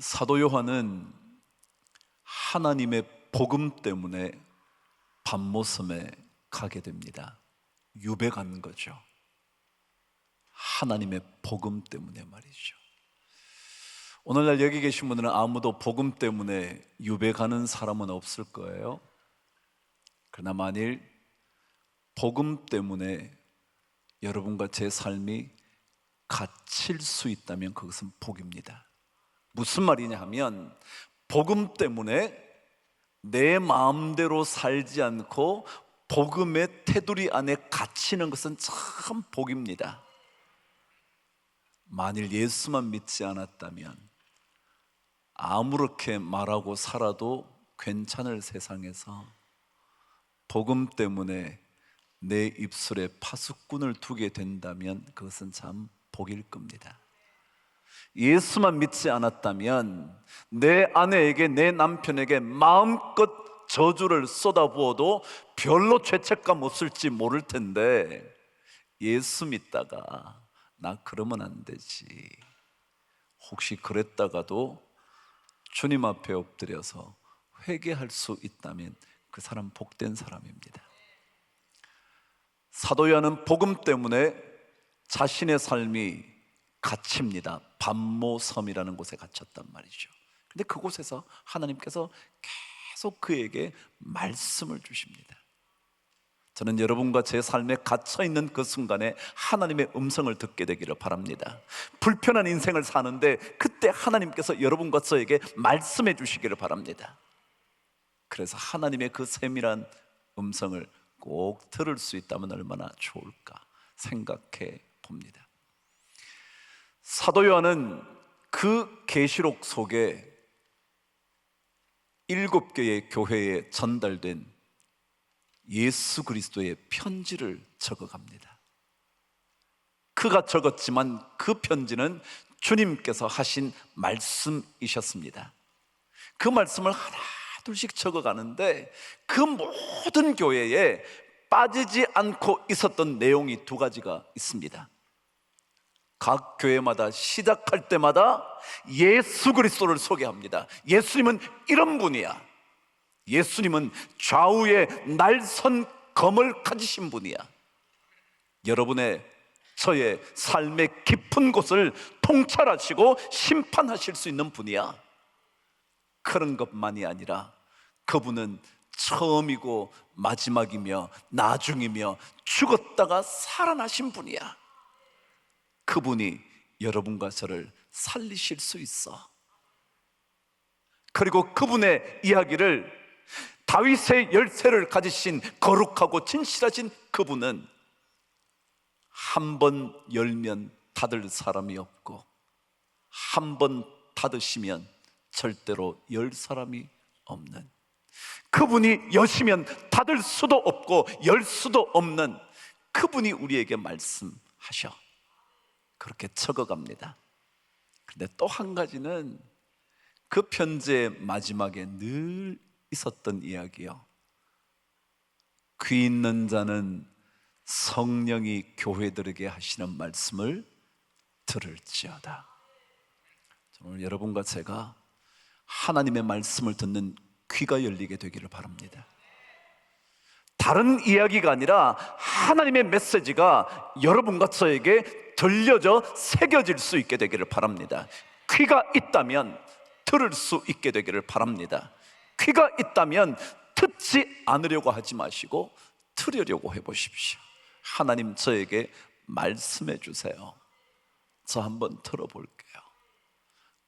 사도 요한은 하나님의 복음 때문에 밤모섬에 가게 됩니다. 유배 가는 거죠. 하나님의 복음 때문에 말이죠. 오늘날 여기 계신 분들은 아무도 복음 때문에 유배 가는 사람은 없을 거예요. 그러나 만일 복음 때문에 여러분과 제 삶이 갇힐 수 있다면 그것은 복입니다. 무슨 말이냐 하면, 복음 때문에 내 마음대로 살지 않고 복음의 테두리 안에 갇히는 것은 참 복입니다. 만일 예수만 믿지 않았다면 아무렇게 말하고 살아도 괜찮을 세상에서 복음 때문에 내 입술에 파수꾼을 두게 된다면 그것은 참 복일 겁니다. 예수만 믿지 않았다면 내 아내에게, 내 남편에게 마음껏 저주를 쏟아부어도 별로 죄책감 없을지 모를 텐데, 예수 믿다가 나 그러면 안 되지, 혹시 그랬다가도 주님 앞에 엎드려서 회개할 수 있다면 그 사람 복된 사람입니다. 사도 요한은 복음 때문에 자신의 삶이 갇힙니다. 밤모섬이라는 곳에 갇혔단 말이죠. 근데 그곳에서 하나님께서 계속 그에게 말씀을 주십니다. 저는 여러분과 제 삶에 갇혀있는 그 순간에 하나님의 음성을 듣게 되기를 바랍니다. 불편한 인생을 사는데 그때 하나님께서 여러분과 저에게 말씀해 주시기를 바랍니다. 그래서 하나님의 그 세밀한 음성을 꼭 들을 수 있다면 얼마나 좋을까 생각해 봅니다. 사도 요한은 그 계시록 속에 7개의 교회에 전달된 예수 그리스도의 편지를 적어갑니다. 그가 적었지만 그 편지는 주님께서 하신 말씀이셨습니다. 그 말씀을 하나 둘씩 적어가는데 그 모든 교회에 빠지지 않고 있었던 내용이 2가지가 있습니다. 각 교회마다 시작할 때마다 예수 그리스도를 소개합니다. 예수님은 이런 분이야. 예수님은 좌우에 날선 검을 가지신 분이야. 여러분의, 저의 삶의 깊은 곳을 통찰하시고 심판하실 수 있는 분이야. 그런 것만이 아니라 그분은 처음이고 마지막이며 나중이며 죽었다가 살아나신 분이야. 그분이 여러분과 저를 살리실 수 있어. 그리고 그분의 이야기를, 다윗의 열쇠를 가지신 거룩하고 진실하신 그분은 한 번 열면 닫을 사람이 없고 한 번 닫으시면 절대로 열 사람이 없는, 그분이 여시면 닫을 수도 없고 열 수도 없는 그분이 우리에게 말씀하셔. 그렇게 적어갑니다. 그런데 또 한 가지는 그 편지의 마지막에 늘 있었던 이야기요. 귀 있는 자는 성령이 교회들에게 하시는 말씀을 들을지어다. 오늘 여러분과 제가 하나님의 말씀을 듣는 귀가 열리게 되기를 바랍니다. 다른 이야기가 아니라 하나님의 메시지가 여러분과 저에게 들려져 새겨질 수 있게 되기를 바랍니다. 귀가 있다면 들을 수 있게 되기를 바랍니다. 귀가 있다면 듣지 않으려고 하지 마시고 들으려고 해보십시오. 하나님, 저에게 말씀해 주세요. 저 한번 들어볼게요.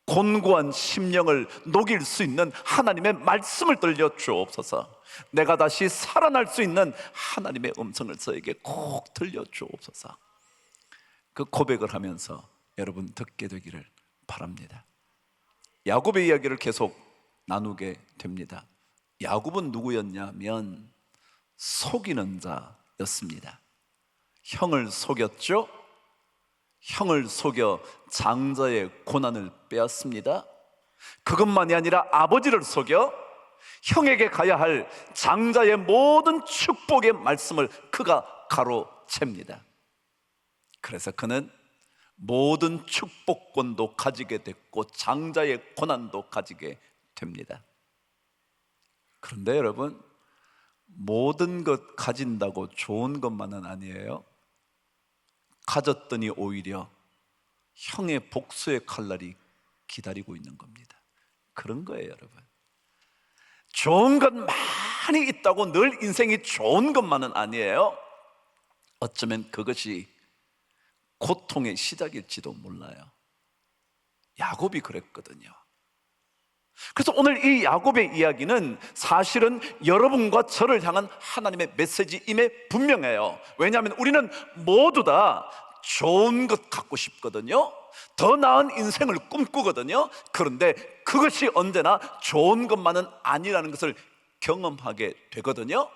곤고한 심령을 녹일 수 있는 하나님의 말씀을 들려 주옵소서. 내가 다시 살아날 수 있는 하나님의 음성을 저에게 꼭 들려 주옵소서. 그 고백을 하면서 여러분 듣게 되기를 바랍니다. 야곱의 이야기를 계속 나누게 됩니다. 야곱은 누구였냐 하면 속이는 자였습니다. 형을 속였죠. 형을 속여 장자의 고난을 빼앗습니다. 그것만이 아니라 아버지를 속여 형에게 가야 할 장자의 모든 축복의 말씀을 그가 가로챕니다. 그래서 그는 모든 축복권도 가지게 됐고 장자의 고난도 가지게 됩니다. 그런데 여러분, 모든 것 가진다고 좋은 것만은 아니에요. 가졌더니 오히려 형의 복수의 칼날이 기다리고 있는 겁니다. 그런 거예요, 여러분. 좋은 것 많이 있다고 늘 인생이 좋은 것만은 아니에요. 어쩌면 그것이 고통의 시작일지도 몰라요. 야곱이 그랬거든요. 그래서 오늘 이 야곱의 이야기는 사실은 여러분과 저를 향한 하나님의 메시지임에 분명해요. 왜냐하면 우리는 모두 다 좋은 것 갖고 싶거든요. 더 나은 인생을 꿈꾸거든요. 그런데 그것이 언제나 좋은 것만은 아니라는 것을 경험하게 되거든요.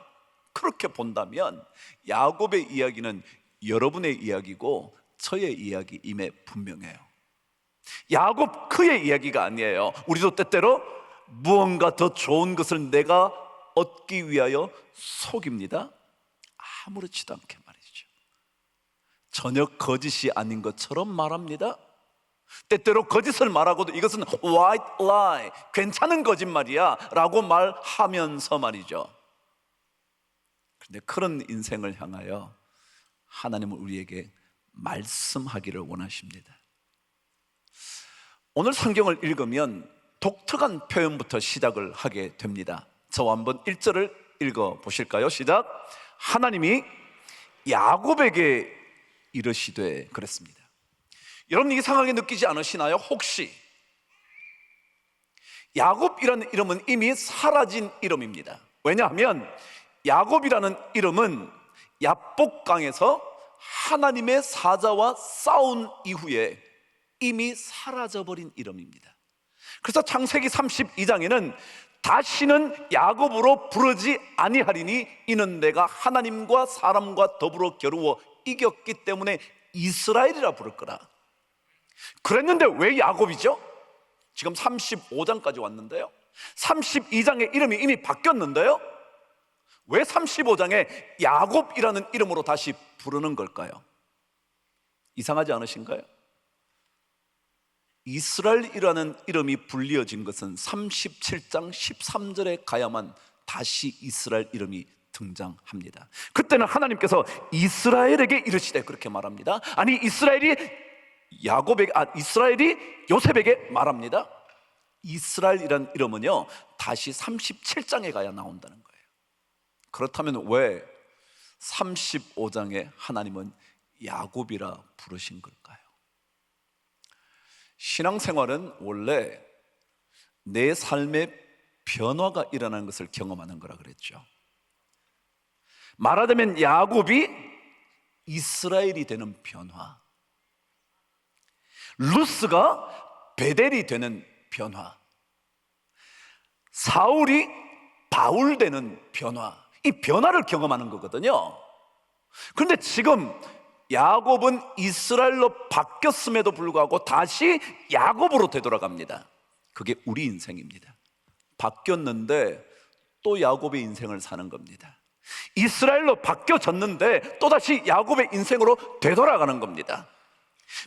그렇게 본다면 야곱의 이야기는 여러분의 이야기고 저의 이야기임에 분명해요. 야곱 그의 이야기가 아니에요. 우리도 때때로 무언가 더 좋은 것을 내가 얻기 위하여 속입니다. 아무렇지도 않게 말이죠. 전혀 거짓이 아닌 것처럼 말합니다. 때때로 거짓을 말하고도 이것은 white lie, 괜찮은 거짓말이야 라고 말하면서 말이죠. 그런데 그런 인생을 향하여 하나님은 우리에게 말씀하기를 원하십니다. 오늘 성경을 읽으면 독특한 표현부터 시작을 하게 됩니다. 저와 한번 1절을 읽어 보실까요? 시작. 하나님이 야곱에게 이르시되 그랬습니다. 여러분 이상하게 느끼지 않으시나요? 혹시 야곱이라는 이름은 이미 사라진 이름입니다. 왜냐하면 야곱이라는 이름은 야복강에서 하나님의 사자와 싸운 이후에 이미 사라져버린 이름입니다. 그래서 창세기 32장에는 다시는 야곱으로 부르지 아니하리니 이는 내가 하나님과 사람과 더불어 겨루어 이겼기 때문에 이스라엘이라 부를 거라. 그랬는데 왜 야곱이죠? 지금 35장까지 왔는데요, 32장의 이름이 이미 바뀌었는데요, 왜 35장에 야곱이라는 이름으로 다시 부르는 걸까요? 이상하지 않으신가요? 이스라엘이라는 이름이 불리어진 것은 37장 13절에 가야만 다시 이스라엘 이름이 등장합니다. 그때는 하나님께서 이스라엘에게 이르시되 그렇게 말합니다. 아니 이스라엘이 요셉에게 말합니다. 이스라엘이라는 이름은요 다시 37장에 가야 나온다는 거예요. 그렇다면 왜 35장에 하나님은 야곱이라 부르신 걸까요? 신앙생활은 원래 내 삶의 변화가 일어나는 것을 경험하는 거라 그랬죠. 말하자면 야곱이 이스라엘이 되는 변화, 루스가 베델이 되는 변화, 사울이 바울 되는 변화, 이 변화를 경험하는 거거든요. 그런데 지금 야곱은 이스라엘로 바뀌었음에도 불구하고 다시 야곱으로 되돌아갑니다. 그게 우리 인생입니다. 바뀌었는데 또 야곱의 인생을 사는 겁니다. 이스라엘로 바뀌어졌는데 또다시 야곱의 인생으로 되돌아가는 겁니다.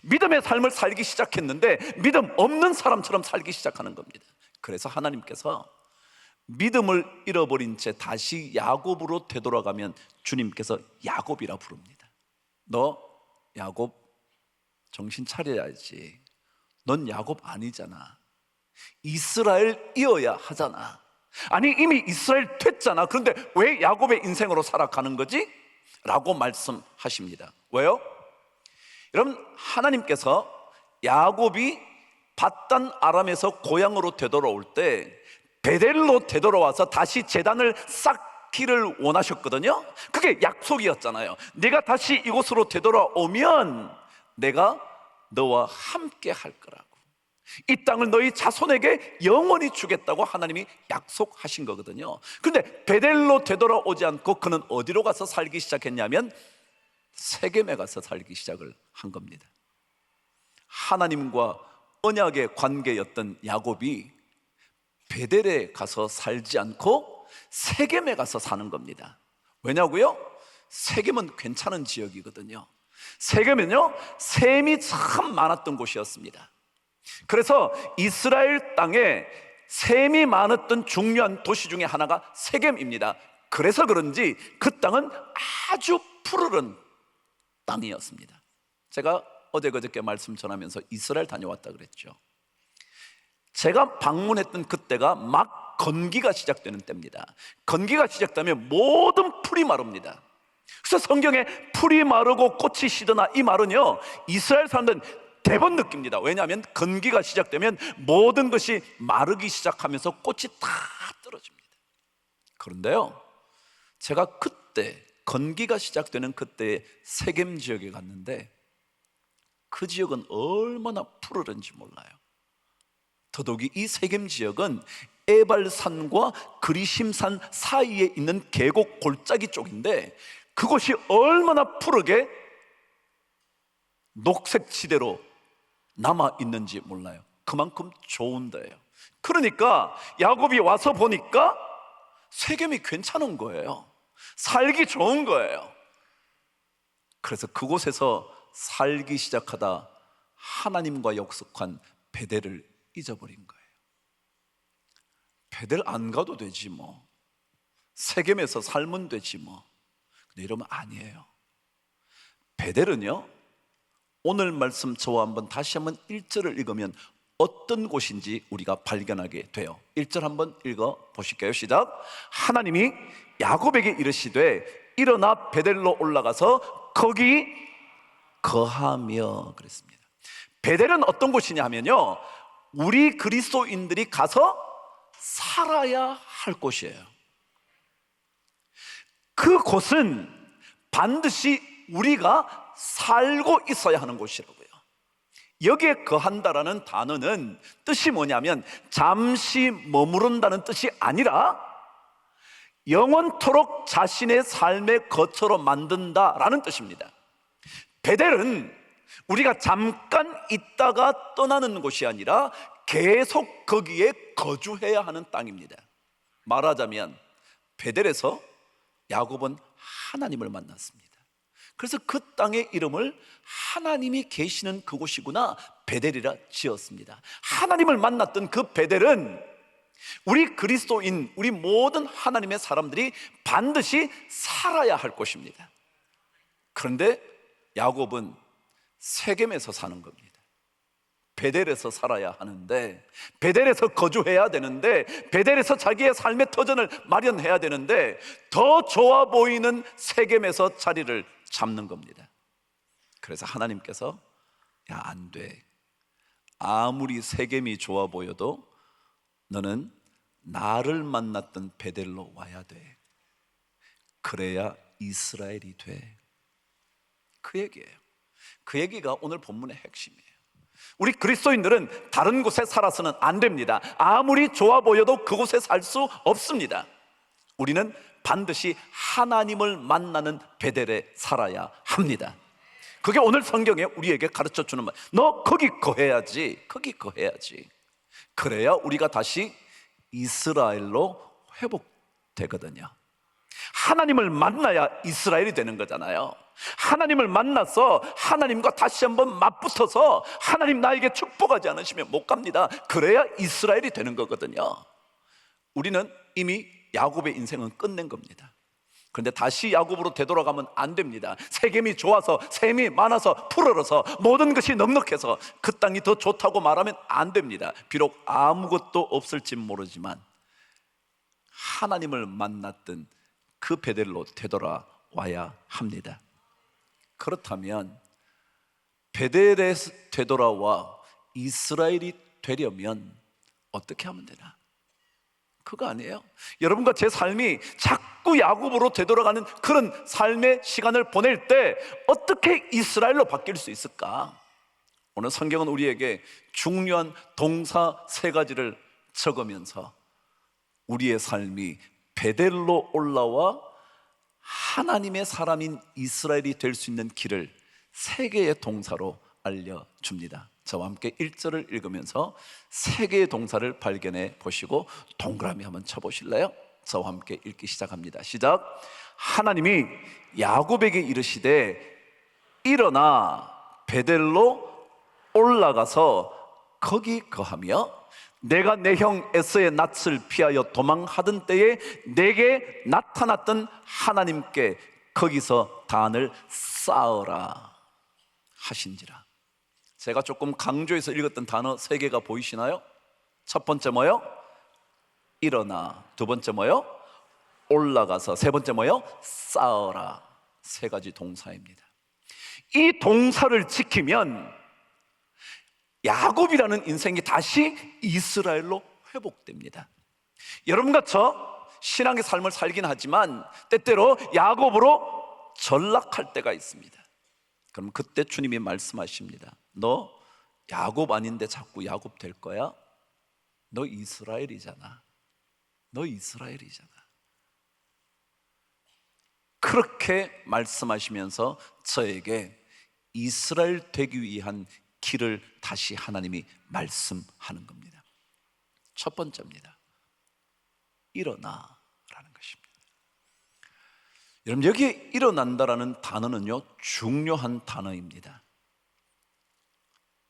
믿음의 삶을 살기 시작했는데 믿음 없는 사람처럼 살기 시작하는 겁니다. 그래서 하나님께서 믿음을 잃어버린 채 다시 야곱으로 되돌아가면 주님께서 야곱이라 부릅니다. 너 야곱 정신 차려야지. 넌 야곱 아니잖아. 이스라엘이어야 하잖아. 아니 이미 이스라엘 됐잖아. 그런데 왜 야곱의 인생으로 살아가는 거지? 라고 말씀하십니다. 왜요? 여러분 하나님께서 야곱이 밧단 아람에서 고향으로 되돌아올 때 베델로 되돌아와서 다시 제단을 쌓기를 원하셨거든요. 그게 약속이었잖아요. 네가 다시 이곳으로 되돌아오면 내가 너와 함께 할 거라고, 이 땅을 너희 자손에게 영원히 주겠다고 하나님이 약속하신 거거든요. 그런데 베델로 되돌아오지 않고 그는 어디로 가서 살기 시작했냐면 세겜에 가서 살기 시작을 한 겁니다. 하나님과 언약의 관계였던 야곱이 베델에 가서 살지 않고 세겜에 가서 사는 겁니다. 왜냐고요? 세겜은 괜찮은 지역이거든요. 세겜은요, 셈이 참 많았던 곳이었습니다. 그래서 이스라엘 땅에 셈이 많았던 중요한 도시 중에 하나가 세겜입니다. 그래서 그런지 그 땅은 아주 푸르른 땅이었습니다. 제가 어제 그저께 말씀 전하면서 이스라엘 다녀왔다 그랬죠. 제가 방문했던 그때가 막 건기가 시작되는 때입니다. 건기가 시작되면 모든 풀이 마릅니다. 그래서 성경에 풀이 마르고 꽃이 시드나, 이 말은요, 이스라엘 사람들은 대번 느낍니다. 왜냐하면 건기가 시작되면 모든 것이 마르기 시작하면서 꽃이 다 떨어집니다. 그런데요, 제가 그때 건기가 시작되는 그때 세겜 지역에 갔는데 그 지역은 얼마나 푸르른지 몰라요. 더더욱이 이 세겜 지역은 에발산과 그리심산 사이에 있는 계곡 골짜기 쪽인데 그곳이 얼마나 푸르게 녹색 지대로 남아 있는지 몰라요. 그만큼 좋은 데예요. 그러니까 야곱이 와서 보니까 세겜이 괜찮은 거예요. 살기 좋은 거예요. 그래서 그곳에서 살기 시작하다 하나님과 약속한 베델을 잊어버린 거예요. 베델 안 가도 되지 뭐, 세겜에서 살면 되지 뭐. 근데 이러면 아니에요. 베델은요, 오늘 말씀 저와 다시 한번 1절을 읽으면 어떤 곳인지 우리가 발견하게 돼요. 1절 한번 읽어 보실게요. 시작. 하나님이 야곱에게 이르시되 일어나 베델로 올라가서 거기 거하며 그랬습니다. 베델은 어떤 곳이냐 하면요, 우리 그리스도인들이 가서 살아야 할 곳이에요. 그곳은 반드시 우리가 살고 있어야 하는 곳이라고요. 여기에 거한다라는 단어는 뜻이 뭐냐면 잠시 머무른다는 뜻이 아니라 영원토록 자신의 삶의 거처로 만든다라는 뜻입니다. 베델은 우리가 잠깐 있다가 떠나는 곳이 아니라 계속 거기에 거주해야 하는 땅입니다. 말하자면 베델에서 야곱은 하나님을 만났습니다. 그래서 그 땅의 이름을 하나님이 계시는 그곳이구나 베델이라 지었습니다. 하나님을 만났던 그 베델은 우리 그리스도인, 우리 모든 하나님의 사람들이 반드시 살아야 할 곳입니다. 그런데 야곱은 세겜에서 사는 겁니다. 베델에서 살아야 하는데, 베델에서 거주해야 되는데, 베델에서 자기의 삶의 터전을 마련해야 되는데 더 좋아 보이는 세겜에서 자리를 잡는 겁니다. 그래서 하나님께서 야, 안 돼. 아무리 세겜이 좋아 보여도 너는 나를 만났던 베델로 와야 돼. 그래야 이스라엘이 돼. 그 얘기예요. 그 얘기가 오늘 본문의 핵심이에요. 우리 그리스도인들은 다른 곳에 살아서는 안 됩니다. 아무리 좋아 보여도 그곳에 살 수 없습니다. 우리는 반드시 하나님을 만나는 베델에 살아야 합니다. 그게 오늘 성경에 우리에게 가르쳐주는 말. 너 거기 거해야지. 거기 거해야지. 그래야 우리가 다시 이스라엘로 회복되거든요. 하나님을 만나야 이스라엘이 되는 거잖아요. 하나님을 만나서 하나님과 다시 한번 맞붙어서 하나님 나에게 축복하지 않으시면 못 갑니다. 그래야 이스라엘이 되는 거거든요. 우리는 이미 야곱의 인생은 끝낸 겁니다. 그런데 다시 야곱으로 되돌아가면 안 됩니다. 세겜이 좋아서, 셈이 많아서, 푸르러서, 모든 것이 넉넉해서 그 땅이 더 좋다고 말하면 안 됩니다. 비록 아무것도 없을지 모르지만 하나님을 만났던 그 베델로 되돌아와야 합니다. 그렇다면 베델에 되돌아와 이스라엘이 되려면 어떻게 하면 되나? 그거 아니에요. 여러분과 제 삶이 자꾸 야곱으로 되돌아가는 그런 삶의 시간을 보낼 때 어떻게 이스라엘로 바뀔 수 있을까? 오늘 성경은 우리에게 중요한 동사 3가지를 적으면서 우리의 삶이 베델로 올라와 하나님의 사람인 이스라엘이 될 수 있는 길을 3개의 동사로 알려줍니다. 저와 함께 1절을 읽으면서 3개의 동사를 발견해 보시고 동그라미 한번 쳐보실래요? 저와 함께 읽기 시작합니다. 시작. 하나님이 야곱에게 이르시되 일어나 베델로 올라가서 거기 거하며 내가 내 형 에서의 낯을 피하여 도망하던 때에 내게 나타났던 하나님께 거기서 단을 쌓으라 하신지라. 제가 조금 강조해서 읽었던 단어 3개가 보이시나요? 첫 번째 뭐요? 일어나. 두 번째 뭐요? 올라가서. 세 번째 뭐요? 쌓으라. 3가지 동사입니다. 이 동사를 지키면 야곱이라는 인생이 다시 이스라엘로 회복됩니다. 여러분과 저 신앙의 삶을 살긴 하지만 때때로 야곱으로 전락할 때가 있습니다. 그럼 그때 주님이 말씀하십니다. 너 야곱 아닌데 자꾸 야곱 될 거야? 너 이스라엘이잖아. 너 이스라엘이잖아. 그렇게 말씀하시면서 저에게 이스라엘 되기 위한 길을 다시 하나님이 말씀하는 겁니다. 첫 번째입니다. 일어나라는 것입니다. 여러분, 여기 일어난다라는 단어는요, 중요한 단어입니다.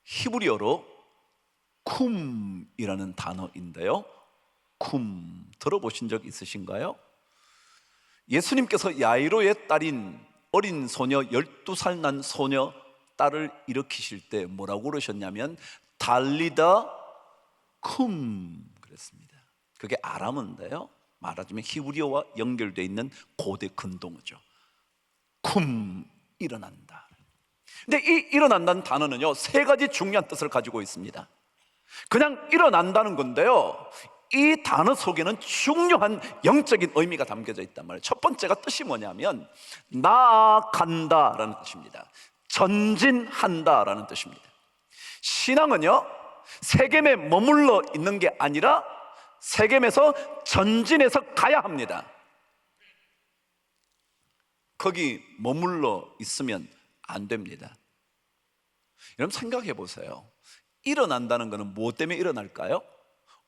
히브리어로 쿰이라는 단어인데요, 쿰 들어보신 적 있으신가요? 예수님께서 야이로의 딸인 어린 소녀, 12살 난 소녀 딸을 일으키실 때 뭐라고 그러셨냐면 달리다 쿰 그랬습니다. 그게 아람어인데요, 말하자면 히브리어와 연결되어 있는 고대 근동어죠. 쿰, 일어난다. 근데 이 일어난다는 단어는요, 3가지 중요한 뜻을 가지고 있습니다. 그냥 일어난다는 건데요, 이 단어 속에는 중요한 영적인 의미가 담겨져 있단 말이에요. 첫 번째가 뜻이 뭐냐면 나아간다라는 뜻입니다. 전진한다라는 뜻입니다. 신앙은요, 세겜에 머물러 있는 게 아니라 세겜에서 전진해서 가야 합니다. 거기 머물러 있으면 안 됩니다. 여러분 생각해 보세요. 일어난다는 것은 무엇 때문에 일어날까요?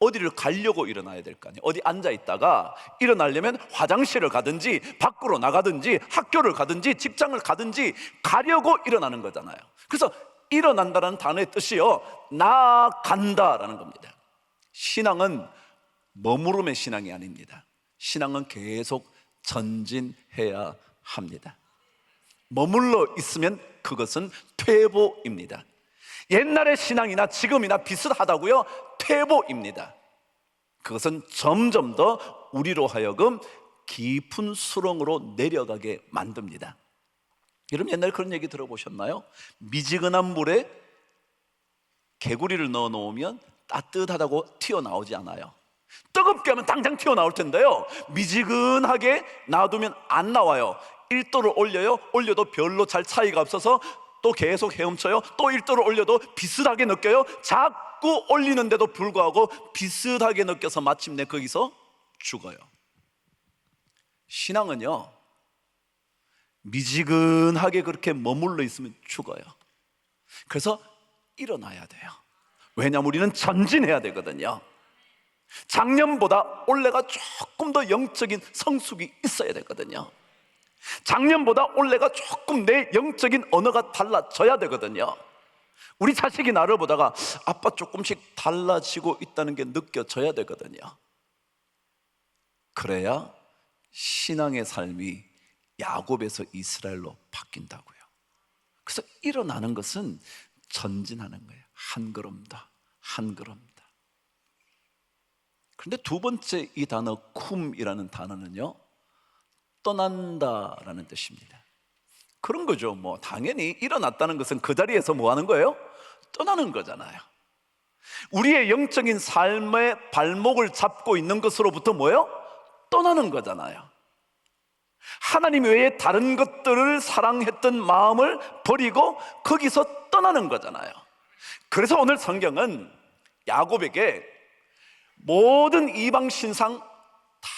어디를 가려고 일어나야 될 거 아니에요. 어디 앉아 있다가 일어나려면 화장실을 가든지 밖으로 나가든지 학교를 가든지 직장을 가든지 가려고 일어나는 거잖아요. 그래서 일어난다는 단어의 뜻이요, 나아간다라는 겁니다. 신앙은 머무름의 신앙이 아닙니다. 신앙은 계속 전진해야 합니다. 머물러 있으면 그것은 퇴보입니다. 옛날의 신앙이나 지금이나 비슷하다고요? 퇴보입니다. 그것은 점점 더 우리로 하여금 깊은 수렁으로 내려가게 만듭니다. 여러분 옛날에 그런 얘기 들어보셨나요? 미지근한 물에 개구리를 넣어 놓으면 따뜻하다고 튀어나오지 않아요. 뜨겁게 하면 당장 튀어나올 텐데요, 미지근하게 놔두면 안 나와요. 1도를 올려요. 올려도 별로 잘 차이가 없어서 또 계속 헤엄쳐요. 또 1도를 올려도 비슷하게 느껴요. 자꾸 올리는데도 불구하고 비슷하게 느껴서 마침내 거기서 죽어요. 신앙은요, 미지근하게 그렇게 머물러 있으면 죽어요. 그래서 일어나야 돼요. 왜냐하면 우리는 전진해야 되거든요. 작년보다 올해가 조금 더 영적인 성숙이 있어야 되거든요. 작년보다 올해가 조금 내 영적인 언어가 달라져야 되거든요. 우리 자식이 나를 보다가 아빠 조금씩 달라지고 있다는 게 느껴져야 되거든요. 그래야 신앙의 삶이 야곱에서 이스라엘로 바뀐다고요. 그래서 일어나는 것은 전진하는 거예요. 한 걸음 더, 한 걸음 더. 그런데 두 번째 이 단어 쿰이라는 단어는요, 떠난다라는 뜻입니다. 그런 거죠. 뭐 당연히 일어났다는 것은 그 자리에서 뭐 하는 거예요? 떠나는 거잖아요. 우리의 영적인 삶의 발목을 잡고 있는 것으로부터 뭐예요? 떠나는 거잖아요. 하나님 외에 다른 것들을 사랑했던 마음을 버리고 거기서 떠나는 거잖아요. 그래서 오늘 성경은 야곱에게 모든 이방 신상 다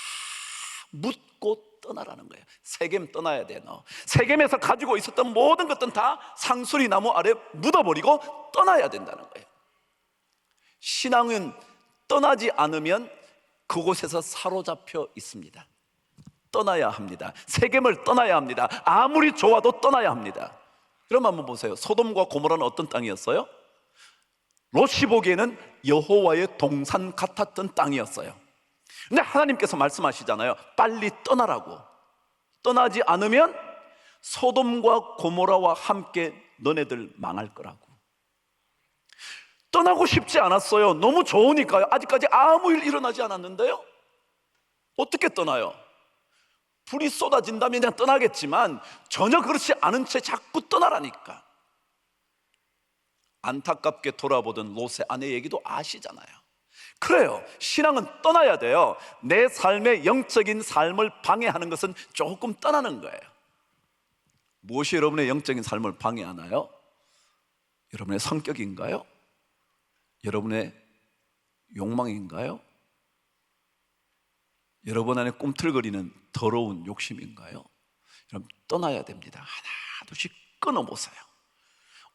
묻고 떠나라는 거예요. 세겜 떠나야 돼. 너 세겜에서 가지고 있었던 모든 것들은 다 상수리 나무 아래 묻어버리고 떠나야 된다는 거예요. 신앙은 떠나지 않으면 그곳에서 사로잡혀 있습니다. 떠나야 합니다. 세겜을 떠나야 합니다. 아무리 좋아도 떠나야 합니다. 그럼 한번 보세요. 소돔과 고모라는 어떤 땅이었어요? 롯이 보기에는 여호와의 동산 같았던 땅이었어요. 근데 하나님께서 말씀하시잖아요. 빨리 떠나라고. 떠나지 않으면 소돔과 고모라와 함께 너네들 망할 거라고. 떠나고 싶지 않았어요. 너무 좋으니까요. 아직까지 아무 일 일어나지 않았는데요. 어떻게 떠나요? 불이 쏟아진다면 그냥 떠나겠지만 전혀 그렇지 않은 채 자꾸 떠나라니까. 안타깝게 돌아보던 롯의 아내 얘기도 아시잖아요. 그래요. 신앙은 떠나야 돼요. 내 삶의 영적인 삶을 방해하는 것은 조금 떠나는 거예요. 무엇이 여러분의 영적인 삶을 방해하나요? 여러분의 성격인가요? 여러분의 욕망인가요? 여러분 안에 꿈틀거리는 더러운 욕심인가요? 여러분 떠나야 됩니다. 하나둘씩 끊어보세요.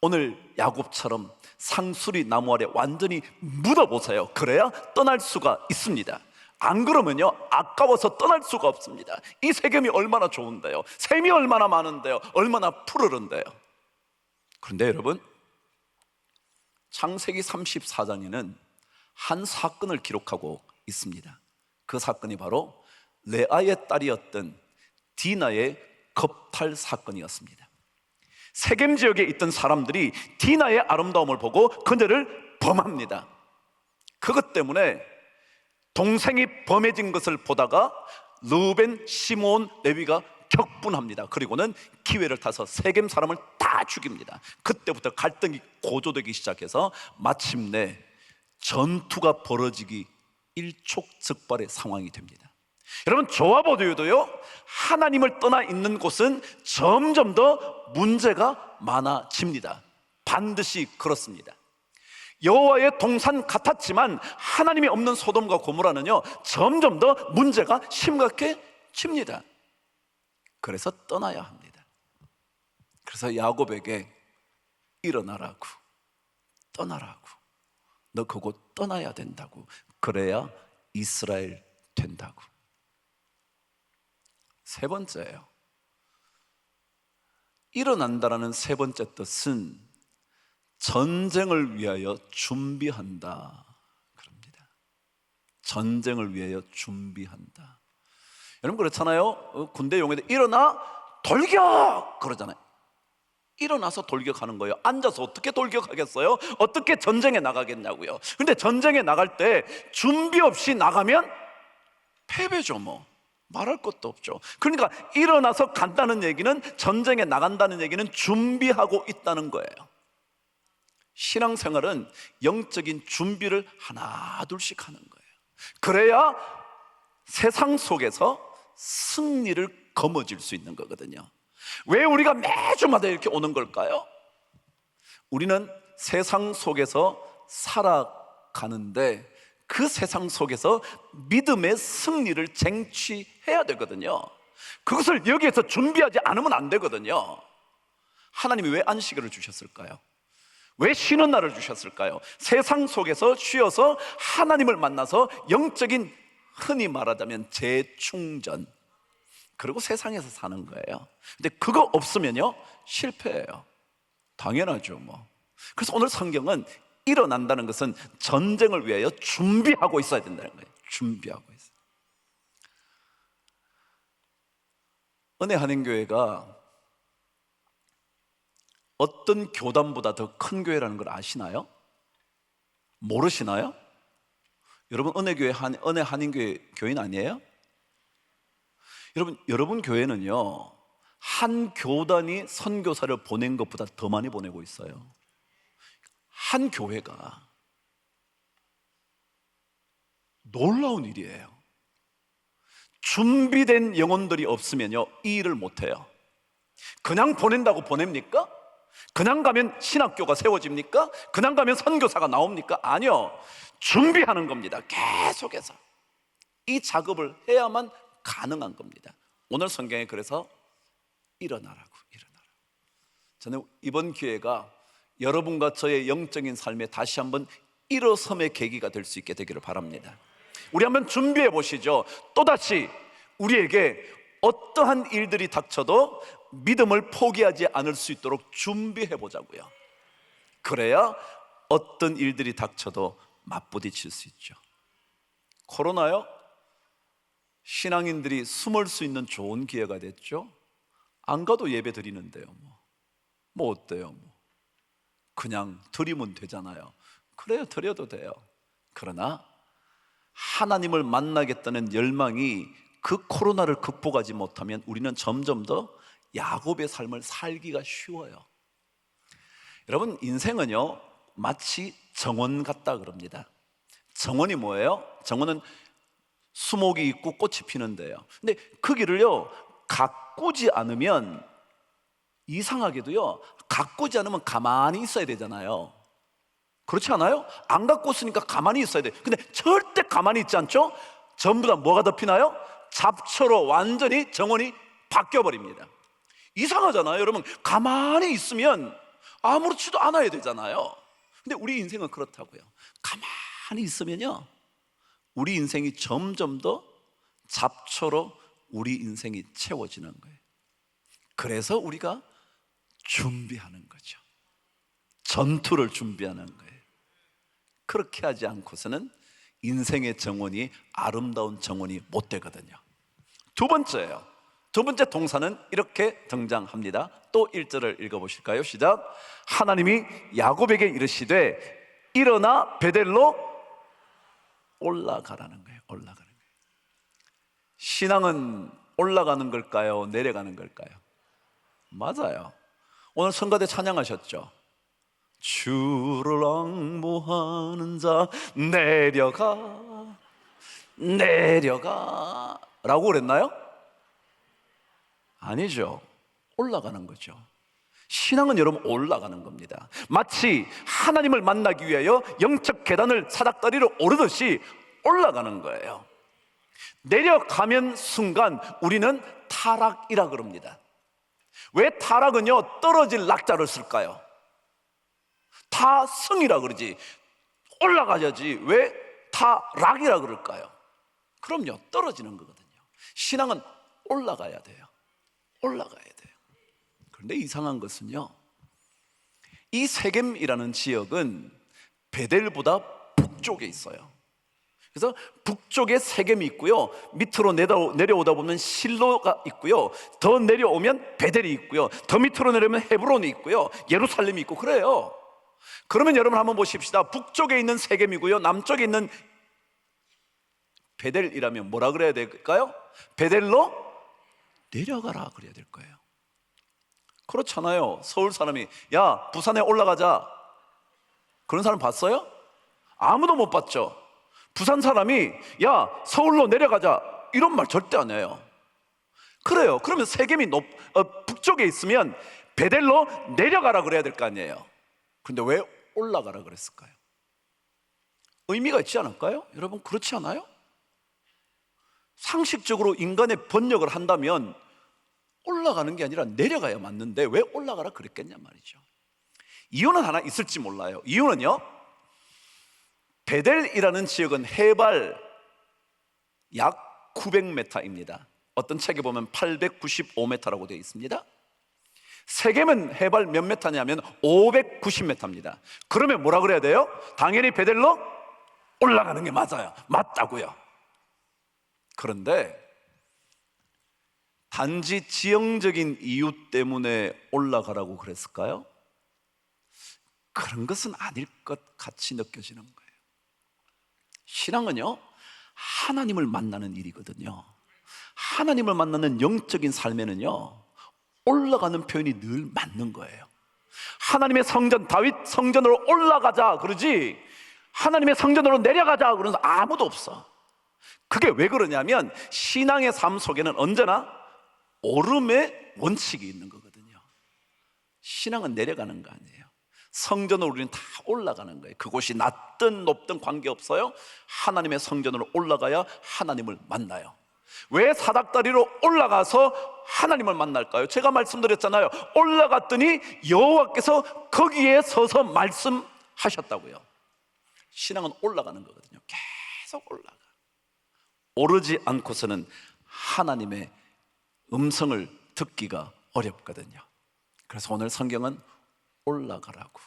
오늘 야곱처럼 상수리 나무 아래 완전히 묻어보세요. 그래야 떠날 수가 있습니다. 안 그러면요 아까워서 떠날 수가 없습니다. 이 세겜이 얼마나 좋은데요, 샘이 얼마나 많은데요, 얼마나 푸르른데요. 그런데 여러분, 창세기 34장에는 한 사건을 기록하고 있습니다. 그 사건이 바로 레아의 딸이었던 디나의 겁탈 사건이었습니다. 세겜 지역에 있던 사람들이 디나의 아름다움을 보고 그녀를 범합니다. 그것 때문에 동생이 범해진 것을 보다가 르우벤, 시므온, 레위가 격분합니다. 그리고는 기회를 타서 세겜 사람을 다 죽입니다. 그때부터 갈등이 고조되기 시작해서 마침내 전투가 벌어지기 일촉즉발의 상황이 됩니다. 여러분, 저와 보도요 하나님을 떠나 있는 곳은 점점 더 문제가 많아집니다. 반드시 그렇습니다. 여호와의 동산 같았지만 하나님이 없는 소돔과 고모라는요 점점 더 문제가 심각해집니다. 그래서 떠나야 합니다. 그래서 야곱에게 일어나라고, 떠나라고, 너 그곳 떠나야 된다고, 그래야 이스라엘 된다고. 세 번째예요. 일어난다라는 세 번째 뜻은 전쟁을 위하여 준비한다 그럽니다. 전쟁을 위하여 준비한다. 여러분 그렇잖아요. 군대 용어들 일어나 돌격 그러잖아요. 일어나서 돌격하는 거예요. 앉아서 어떻게 돌격하겠어요? 어떻게 전쟁에 나가겠냐고요. 근데 전쟁에 나갈 때 준비 없이 나가면 패배죠. 뭐 말할 것도 없죠. 그러니까 일어나서 간다는 얘기는, 전쟁에 나간다는 얘기는 준비하고 있다는 거예요. 신앙생활은 영적인 준비를 하나 둘씩 하는 거예요. 그래야 세상 속에서 승리를 거머쥘 수 있는 거거든요. 왜 우리가 매주마다 이렇게 오는 걸까요? 우리는 세상 속에서 살아가는데 그 세상 속에서 믿음의 승리를 쟁취해야 되거든요. 그것을 여기에서 준비하지 않으면 안 되거든요. 하나님이 왜 안식일을 주셨을까요? 왜 쉬는 날을 주셨을까요? 세상 속에서 쉬어서 하나님을 만나서 영적인, 흔히 말하자면 재충전, 그리고 세상에서 사는 거예요. 근데 그거 없으면요 실패해요. 당연하죠. 뭐 그래서 오늘 성경은 일어난다는 것은 전쟁을 위하여 준비하고 있어야 된다는 거예요. 준비하고 있어요. 은혜 한인교회가 어떤 교단보다 더 큰 교회라는 걸 아시나요? 모르시나요? 여러분 은혜 한인교회 교인 아니에요? 여러분 교회는요 한 교단이 선교사를 보낸 것보다 더 많이 보내고 있어요. 한 교회가. 놀라운 일이에요. 준비된 영혼들이 없으면요 이 일을 못해요. 그냥 보낸다고 보냅니까? 그냥 가면 신학교가 세워집니까? 그냥 가면 선교사가 나옵니까? 아니요, 준비하는 겁니다. 계속해서 이 작업을 해야만 가능한 겁니다. 오늘 성경에 그래서 일어나라고. 저는 이번 기회가 여러분과 저의 영적인 삶에 다시 한번 일어섬의 계기가 될 수 있게 되기를 바랍니다. 우리 한번 준비해 보시죠. 또다시 우리에게 어떠한 일들이 닥쳐도 믿음을 포기하지 않을 수 있도록 준비해 보자고요. 그래야 어떤 일들이 닥쳐도 맞부딪힐 수 있죠. 코로나요? 신앙인들이 숨을 수 있는 좋은 기회가 됐죠. 안 가도 예배 드리는데요. 뭐 어때요? 그냥 드리면 되잖아요. 그래요, 드려도 돼요. 그러나 하나님을 만나겠다는 열망이 그 코로나를 극복하지 못하면 우리는 점점 더 야곱의 삶을 살기가 쉬워요. 여러분, 인생은요 마치 정원 같다 그럽니다. 정원이 뭐예요? 정원은 수목이 있고 꽃이 피는데요. 근데 그 길을요 가꾸지 않으면, 이상하게도요 가꾸지 않으면 가만히 있어야 되잖아요. 그렇지 않아요? 안 갖고 있으니까 가만히 있어야 돼. 근데 절대 가만히 있지 않죠? 전부 다 뭐가 덮이나요? 잡초로 완전히 정원이 바뀌어버립니다. 이상하잖아요. 여러분, 가만히 있으면 아무렇지도 않아야 되잖아요. 근데 우리 인생은 그렇다고요. 가만히 있으면요 우리 인생이 점점 더 잡초로 우리 인생이 채워지는 거예요. 그래서 우리가 준비하는 거죠. 전투를 준비하는 거예요. 그렇게 하지 않고서는 인생의 정원이 아름다운 정원이 못 되거든요. 두 번째예요. 두 번째 동사는 이렇게 등장합니다. 또 1절을 읽어보실까요? 시작. 하나님이 야곱에게 이르시되 일어나 베델로 올라가라는 거예요. 올라가는 거예요. 신앙은 올라가는 걸까요? 내려가는 걸까요? 맞아요. 오늘 성가대 찬양하셨죠? 주를 앙모하는 자 내려가 내려가 라고 그랬나요? 아니죠. 올라가는 거죠. 신앙은 여러분 올라가는 겁니다. 마치 하나님을 만나기 위하여 영적 계단을 사닥다리로 오르듯이 올라가는 거예요. 내려가면 순간 우리는 타락이라 그럽니다. 왜 타락은요 떨어질 낙자를 쓸까요? 타승이라 그러지 올라가야지 왜 타락이라 그럴까요? 그럼요 떨어지는 거거든요. 신앙은 올라가야 돼요. 올라가야 돼요. 그런데 이상한 것은요 이 세겜이라는 지역은 베델보다 북쪽에 있어요. 그래서 북쪽에 세겜이 있고요, 밑으로 내려오다 보면 실로가 있고요, 더 내려오면 베델이 있고요, 더 밑으로 내려오면 헤브론이 있고요, 예루살렘이 있고 그래요. 그러면 여러분 한번 보십시다. 북쪽에 있는 세겜이고요, 남쪽에 있는 베델이라면 뭐라 그래야 될까요? 베델로 내려가라 그래야 될 거예요. 그렇잖아요. 서울 사람이 야 부산에 올라가자 그런 사람 봤어요? 아무도 못 봤죠. 부산 사람이 야 서울로 내려가자 이런 말 절대 안 해요. 그래요. 그러면 세겜이 북쪽에 있으면 베델로 내려가라 그래야 될 거 아니에요. 근데 왜 올라가라 그랬을까요? 의미가 있지 않을까요? 여러분 그렇지 않아요? 상식적으로 인간의 번역을 한다면 올라가는 게 아니라 내려가야 맞는데 왜 올라가라 그랬겠냐 말이죠. 이유는 하나 있을지 몰라요. 이유는요 베델이라는 지역은 해발 약 900m입니다. 어떤 책에 보면 895m라고 되어 있습니다. 세겜은 해발 몇 메타냐면 590m입니다. 그러면 뭐라 그래야 돼요? 당연히 베델로 올라가는 게 맞아요. 맞다고요. 그런데 단지 지형적인 이유 때문에 올라가라고 그랬을까요? 그런 것은 아닐 것 같이 느껴지는 거예요. 신앙은요 하나님을 만나는 일이거든요. 하나님을 만나는 영적인 삶에는요 올라가는 표현이 늘 맞는 거예요. 하나님의 성전, 다윗 성전으로 올라가자 그러지 하나님의 성전으로 내려가자 그러는 아무도 없어. 그게 왜 그러냐면 신앙의 삶 속에는 언제나 오름의 원칙이 있는 거거든요. 신앙은 내려가는 거 아니에요. 성전으로 우리는 다 올라가는 거예요. 그곳이 낮든 높든 관계없어요. 하나님의 성전으로 올라가야 하나님을 만나요. 왜 사닥다리로 올라가서 하나님을 만날까요? 제가 말씀드렸잖아요. 올라갔더니 여호와께서 거기에 서서 말씀하셨다고요. 신앙은 올라가는 거거든요. 계속 올라가. 오르지 않고서는 하나님의 음성을 듣기가 어렵거든요. 그래서 오늘 성경은 올라가라고.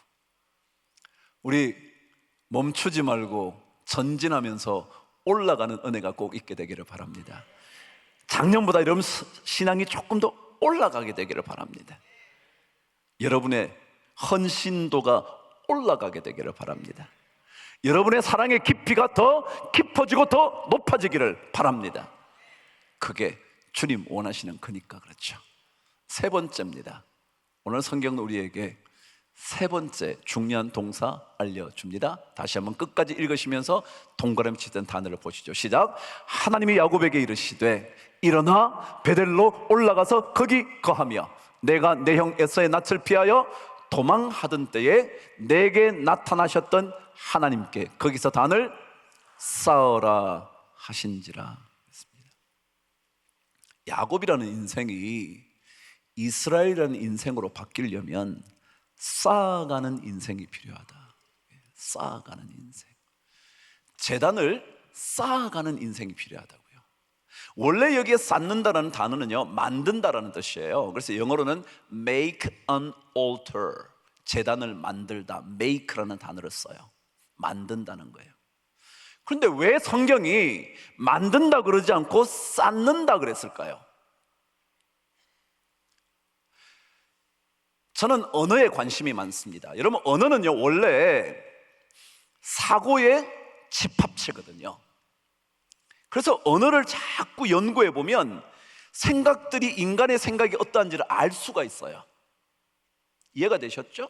우리 멈추지 말고 전진하면서 올라가는 은혜가 꼭 있게 되기를 바랍니다. 작년보다 여러분 신앙이 조금 더 올라가게 되기를 바랍니다. 여러분의 헌신도가 올라가게 되기를 바랍니다. 여러분의 사랑의 깊이가 더 깊어지고 더 높아지기를 바랍니다. 그게 주님 원하시는 거니까 그렇죠. 세 번째입니다. 오늘 성경은 우리에게 세 번째 중요한 동사 알려줍니다. 다시 한번 끝까지 읽으시면서 동그라미 치던 단어를 보시죠. 시작. 하나님이 야곱에게 이르시되 일어나 베델로 올라가서 거기 거하며 내가 내 형 에서의 낯을 피하여 도망하던 때에 내게 나타나셨던 하나님께 거기서 단을 쌓으라 하신지라. 야곱이라는 인생이 이스라엘이라는 인생으로 바뀌려면 쌓아가는 인생이 필요하다. 쌓아가는 인생, 제단을 쌓아가는 인생이 필요하다고요. 원래 여기에 쌓는다라는 단어는요, 만든다라는 뜻이에요. 그래서 영어로는 make an altar, 제단을 만들다, make라는 단어를 써요. 만든다는 거예요. 그런데 왜 성경이 만든다 그러지 않고 쌓는다 그랬을까요? 저는 언어에 관심이 많습니다. 여러분, 언어는요 원래 사고의 집합체거든요. 그래서 언어를 자꾸 연구해 보면 생각들이, 인간의 생각이 어떠한지를 알 수가 있어요. 이해가 되셨죠?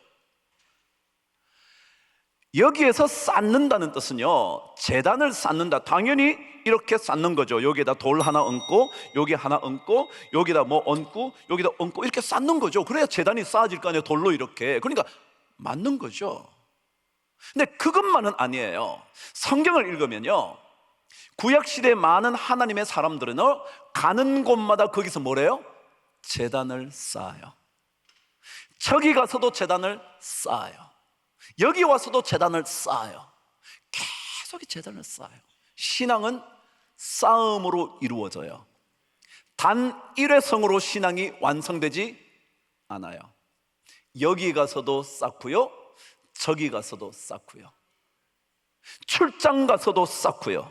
여기에서 쌓는다는 뜻은요, 제단을 쌓는다, 당연히 이렇게 쌓는 거죠. 여기에다 돌 하나 얹고, 여기 하나 얹고, 여기다 뭐 얹고, 여기다 얹고, 이렇게 쌓는 거죠. 그래야 제단이 쌓아질 거 아니에요, 돌로 이렇게. 그러니까 맞는 거죠. 근데 그것만은 아니에요. 성경을 읽으면요, 구약시대에 많은 하나님의 사람들은 가는 곳마다 거기서 뭐래요? 제단을 쌓아요. 저기 가서도 제단을 쌓아요. 여기 와서도 제단을 쌓아요. 계속 제단을 쌓아요. 신앙은 쌓음으로 이루어져요. 단 일회성으로 신앙이 완성되지 않아요. 여기 가서도 쌓고요, 저기 가서도 쌓고요, 출장 가서도 쌓고요,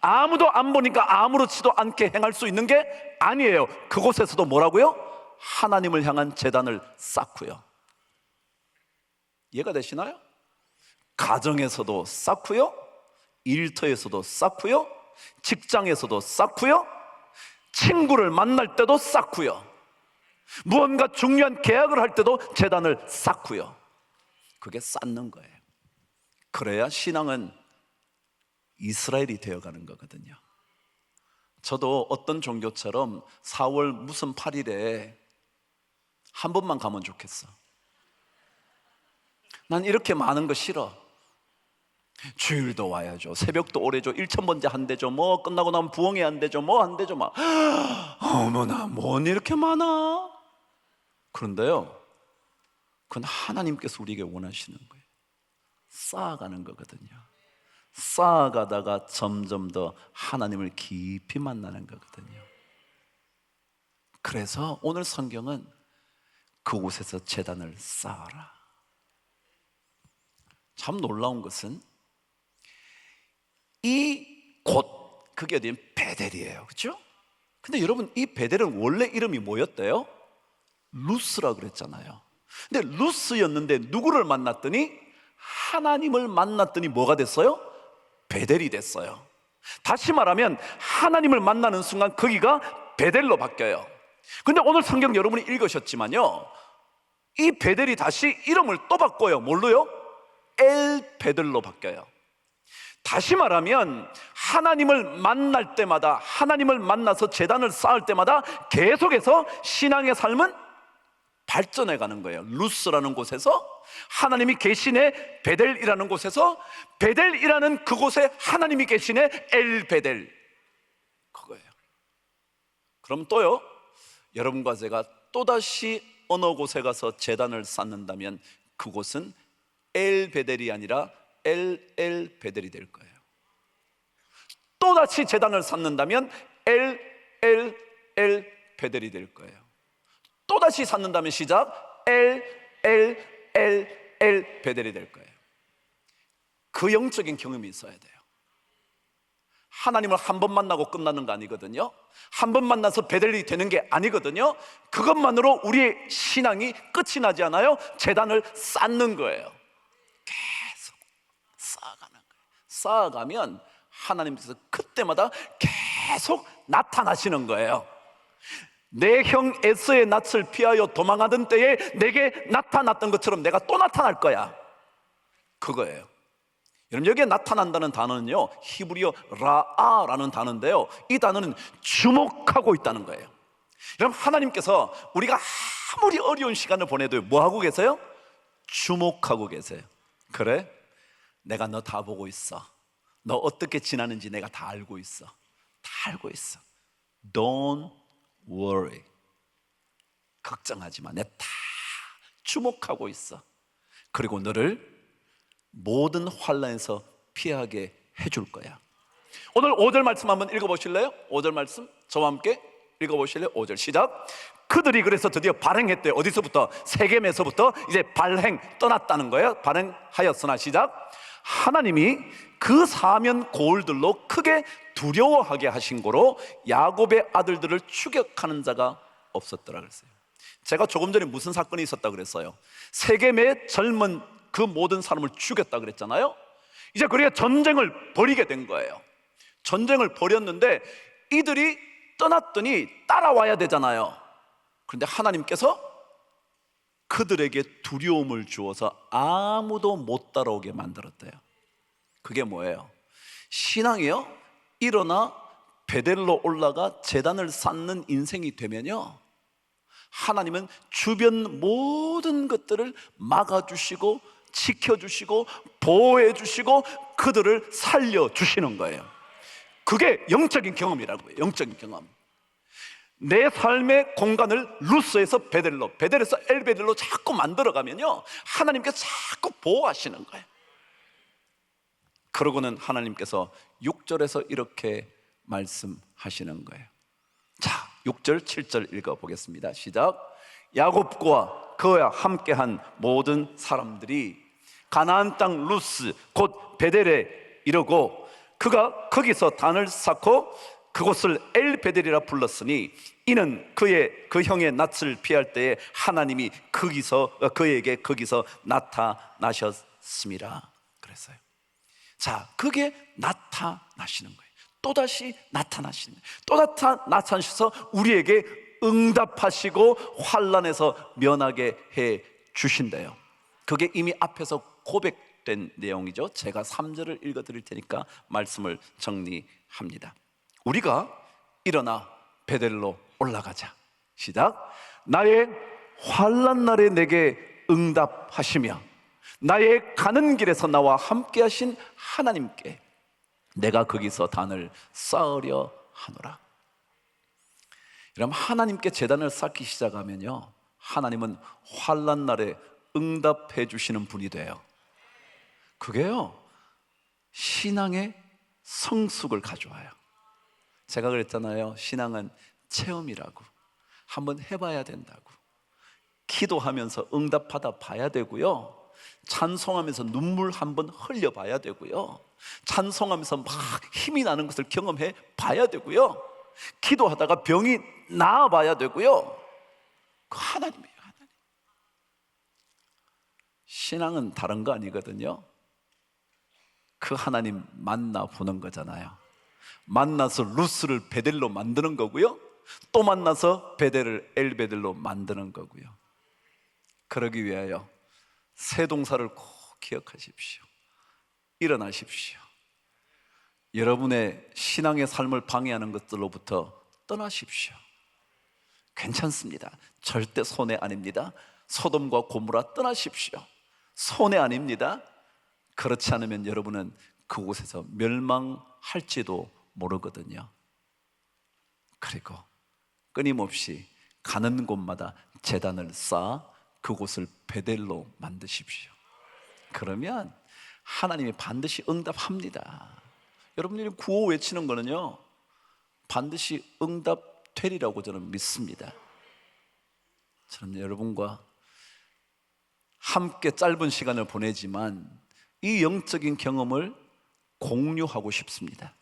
아무도 안 보니까 아무렇지도 않게 행할 수 있는 게 아니에요. 그곳에서도 뭐라고요? 하나님을 향한 제단을 쌓고요. 이해가 되시나요? 가정에서도 쌓고요, 일터에서도 쌓고요, 직장에서도 쌓고요, 친구를 만날 때도 쌓고요, 무언가 중요한 계약을 할 때도 제단을 쌓고요. 그게 쌓는 거예요. 그래야 신앙은 이스라엘이 되어가는 거거든요. 저도 어떤 종교처럼 4월 무슨 8일에 한 번만 가면 좋겠어. 난 이렇게 많은 거 싫어. 주일도 와야죠, 새벽도 오래죠, 1000번째 한대죠, 뭐 끝나고 나면 부흥회 한대죠, 뭐 한대죠, 막 어머나 뭔 이렇게 많아. 그런데요, 그건 하나님께서 우리에게 원하시는 거예요. 쌓아가는 거거든요. 쌓아가다가 점점 더 하나님을 깊이 만나는 거거든요. 그래서 오늘 성경은 그곳에서 제단을 쌓아라. 참 놀라운 것은 이 곳, 그게 어디는 베델이에요. 그렇죠? 근데 여러분, 이 베델은 원래 이름이 뭐였대요? 루스라 그랬잖아요. 근데 루스였는데 누구를 만났더니, 하나님을 만났더니 뭐가 됐어요? 베델이 됐어요. 다시 말하면 하나님을 만나는 순간 거기가 베델로 바뀌어요. 근데 오늘 성경 여러분이 읽으셨지만요, 이 베델이 다시 이름을 또 바꿔요. 뭘로요? 엘 베델로 바뀌어요. 다시 말하면 하나님을 만날 때마다, 하나님을 만나서 제단을 쌓을 때마다 계속해서 신앙의 삶은 발전해 가는 거예요. 루스라는 곳에서, 하나님이 계시네 베델이라는 곳에서, 베델이라는 그곳에 하나님이 계시네 엘 베델, 그거예요. 그럼 또요, 여러분과 제가 또다시 어느 곳에 가서 제단을 쌓는다면 그곳은 엘 베델이 아니라 엘 베델이 될 거예요. 또다시 제단을 쌓는다면 엘 베델이 될 거예요. 또다시 쌓는다면 시작, L, L, L, L 베델이 될 거예요. 그 영적인 경험이 있어야 돼요. 하나님을 한 번 만나고 끝나는 거 아니거든요. 한 번 만나서 베델이 되는 게 아니거든요. 그것만으로 우리의 신앙이 끝이 나지 않아요. 제단을 쌓는 거예요. 계속 쌓아가는 거예요. 쌓아가면 하나님께서 그때마다 계속 나타나시는 거예요. 내 형 에서의 낯을 피하여 도망하던 때에 내게 나타났던 것처럼 내가 또 나타날 거야. 그거예요. 여러분, 여기에 나타난다는 단어는요, 히브리어 라아라는 단어인데요, 이 단어는 주목하고 있다는 거예요. 여러분, 하나님께서 우리가 아무리 어려운 시간을 보내도 뭐 하고 계세요? 주목하고 계세요. 그래? 내가 너 다 보고 있어. 너 어떻게 지나는지 내가 다 알고 있어. 다 알고 있어. Don't worry. 걱정하지 마. 내가 다 주목하고 있어. 그리고 너를 모든 환난에서 피하게 해줄 거야. 오늘 5절 말씀 한번 읽어보실래요? 5절 말씀 저와 함께 읽어보실래요? 5절 시작. 그들이 그래서 드디어 발행했대요. 어디서부터? 세겜에서부터 이제 발행, 떠났다는 거예요. 발행하였으나 시작. 하나님이 그 사면 고을들로 크게 두려워하게 하신 거로 야곱의 아들들을 추격하는 자가 없었더라 그랬어요. 제가 조금 전에 무슨 사건이 있었다 그랬어요? 세겜의 젊은 그 모든 사람을 죽였다 그랬잖아요. 이제 그리고 전쟁을 벌이게 된 거예요. 전쟁을 벌였는데 이들이 떠났더니 따라와야 되잖아요. 그런데 하나님께서 그들에게 두려움을 주어서 아무도 못 따라오게 만들었대요. 그게 뭐예요? 신앙이요, 일어나 베델로 올라가 제단을 쌓는 인생이 되면요, 하나님은 주변 모든 것들을 막아주시고 지켜주시고 보호해주시고 그들을 살려주시는 거예요. 그게 영적인 경험이라고요. 영적인 경험. 내 삶의 공간을 루스에서 베델로, 베델에서 엘베델로 자꾸 만들어가면요, 하나님께서 자꾸 보호하시는 거예요. 그러고는 하나님께서 6절에서 이렇게 말씀하시는 거예요. 자, 6절 7절 읽어보겠습니다. 시작. 야곱과 그와 함께한 모든 사람들이 가나안 땅 루스 곧 베델에 이르고 그가 거기서 단을 쌓고 그곳을 엘베델이라 불렀으니 이는 그 형의 낯을 피할 때에 하나님이 그에게 거기서 나타나셨습니다. 그랬어요. 자, 그게 나타나시는 거예요. 또다시 나타나시는 거예요. 또 나타나셔서 우리에게 응답하시고 환난에서 면하게 해 주신대요. 그게 이미 앞에서 고백된 내용이죠. 제가 3절을 읽어 드릴 테니까 말씀을 정리합니다. 우리가 일어나 베델로 올라가자. 시작. 나의 환난 날에 내게 응답하시며 나의 가는 길에서 나와 함께 하신 하나님께 내가 거기서 단을 쌓으려 하노라. 여러분, 하나님께 제단을 쌓기 시작하면요, 하나님은 환난 날에 응답해 주시는 분이 돼요. 그게요, 신앙의 성숙을 가져와요. 제가 그랬잖아요. 신앙은 체험이라고. 한번 해봐야 된다고. 기도하면서 응답하다 봐야 되고요, 찬송하면서 눈물 한번 흘려봐야 되고요, 찬송하면서 막 힘이 나는 것을 경험해 봐야 되고요, 기도하다가 병이 나아봐야 되고요. 그 하나님이에요. 하나님. 신앙은 다른 거 아니거든요. 그 하나님 만나보는 거잖아요. 만나서 루스를 베델로 만드는 거고요, 또 만나서 베델을 엘베델로 만드는 거고요. 그러기 위하여 세 동사를 꼭 기억하십시오. 일어나십시오. 여러분의 신앙의 삶을 방해하는 것들로부터 떠나십시오. 괜찮습니다. 절대 손해 아닙니다. 소돔과 고모라 떠나십시오. 손해 아닙니다. 그렇지 않으면 여러분은 그곳에서 멸망할지도 모르거든요. 그리고 끊임없이 가는 곳마다 제단을 쌓아 그곳을 베델로 만드십시오. 그러면 하나님이 반드시 응답합니다. 여러분들이 구호 외치는 거는요, 반드시 응답 되리라고 저는 믿습니다. 저는 여러분과 함께 짧은 시간을 보내지만 이 영적인 경험을 공유하고 싶습니다.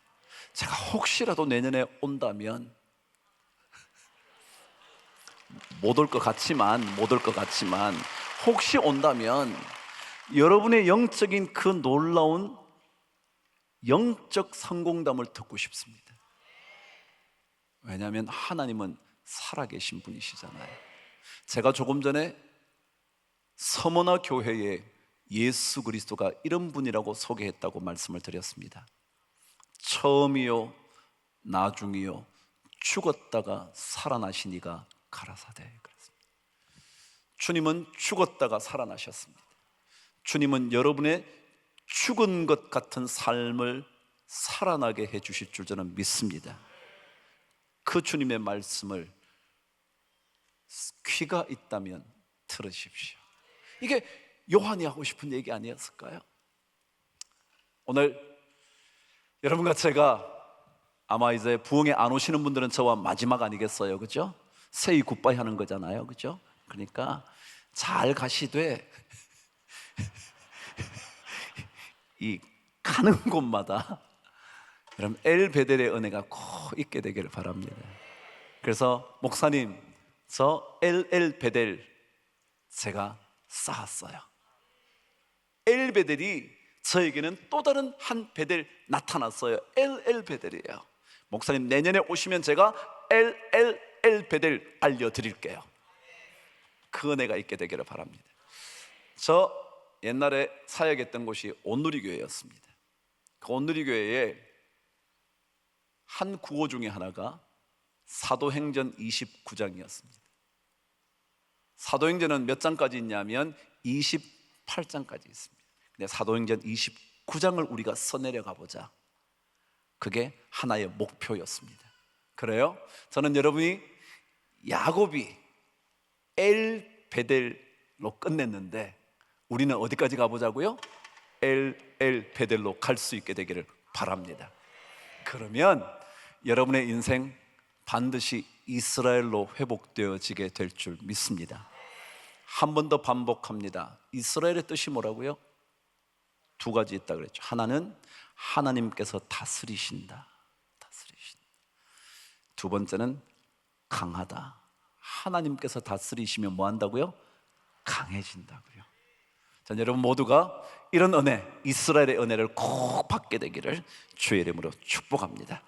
제가 혹시라도 내년에 온다면 못 올 것 같지만 혹시 온다면 여러분의 영적인 그 놀라운 영적 성공담을 듣고 싶습니다. 왜냐하면 하나님은 살아계신 분이시잖아요. 제가 조금 전에 서머나 교회에 예수 그리스도가 이런 분이라고 소개했다고 말씀을 드렸습니다. 처음이요 나중이요 죽었다가 살아나신 이가 가라사대. 그렇습니다. 주님은 죽었다가 살아나셨습니다. 주님은 여러분의 죽은 것 같은 삶을 살아나게 해 주실 줄 저는 믿습니다. 그 주님의 말씀을 귀가 있다면 들으십시오. 이게 요한이 하고 싶은 얘기 아니었을까요? 오늘 여러분과 제가 아마 이제 부흥에 안 오시는 분들은 저와 마지막 아니겠어요, 그죠? 세이 굿바이 하는 거잖아요, 그죠? 그러니까 잘 가시되 이 가는 곳마다 여러분 엘베델의 은혜가 꼭 있게 되기를 바랍니다. 그래서 목사님, 저 엘베델 제가 쌓았어요. 엘베델이 저에게는 또 다른 한 베델 나타났어요. 엘베델이에요. 목사님 내년에 오시면 제가 엘베델 알려드릴게요. 그 은혜가 있게 되기를 바랍니다. 저 옛날에 사역했던 곳이 온누리교회였습니다. 그 온누리교회에 한 구호 중에 하나가 사도행전 29장이었습니다. 사도행전은 몇 장까지 있냐면 28장까지 있습니다. 근데 사도행전 29장을 우리가 써내려가 보자. 그게 하나의 목표였습니다. 그래요? 저는 여러분이 야곱이 엘베델로 끝냈는데 우리는 어디까지 가보자고요? 엘베델로 갈 수 있게 되기를 바랍니다. 그러면 여러분의 인생 반드시 이스라엘로 회복되어지게 될 줄 믿습니다. 한 번 더 반복합니다. 이스라엘의 뜻이 뭐라고요? 두 가지 있다 그랬죠. 하나는 하나님께서 다스리신다. 두 번째는 강하다. 하나님께서 다스리시면 뭐 한다고요? 강해진다고요. 자, 여러분 모두가 이런 은혜, 이스라엘의 은혜를 꼭 받게 되기를 주의 이름으로 축복합니다.